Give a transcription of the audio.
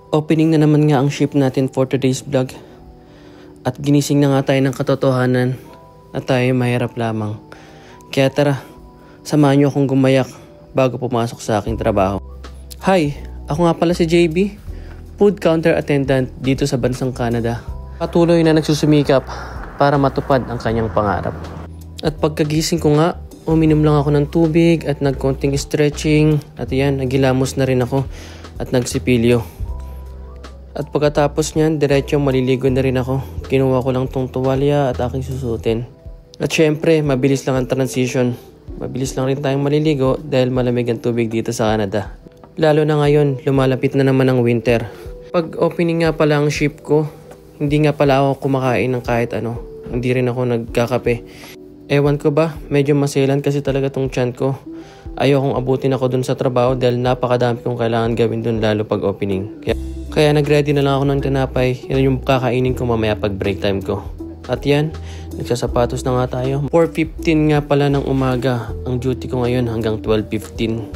Opening na naman nga ang ship natin for today's vlog. At ginising na nga tayo ng katotohanan na tayo mahirap lamang. Kaya tara, samahan niyo akong gumayak bago pumasok sa aking trabaho. Hi! Ako nga pala si JB, food counter attendant dito sa bansang Canada. Patuloy na nagsusumikap para matupad ang kanyang pangarap. At pagkagising ko nga, uminom lang ako ng tubig at nagkonting stretching. At yan, nagilamos na rin ako at nagsipilyo. At pagkatapos niyan, diretso maliligo na rin ako. Kinuha ko lang tong tuwalya at aking susutin. At syempre, mabilis lang ang transition. Mabilis lang rin tayong maliligo dahil malamig ang tubig dito sa Canada. Lalo na ngayon, lumalapit na naman ang winter. Pag opening nga pala ang ship ko, hindi nga pala ako kumakain ng kahit ano. Hindi rin ako nagkakape. Ewan ko ba, medyo maselan kasi talaga tong tiyan ko. Ayokong abutin ako dun sa trabaho dahil napakadami kong kailangan gawin dun lalo pag opening. Kaya nag-ready na lang ako ng tinapay. Yan yung kakainin ko mamaya pag break time ko. At yan, nagsasapatos na nga tayo. 4:15 nga pala ng umaga. Ang duty ko ngayon hanggang 12:15.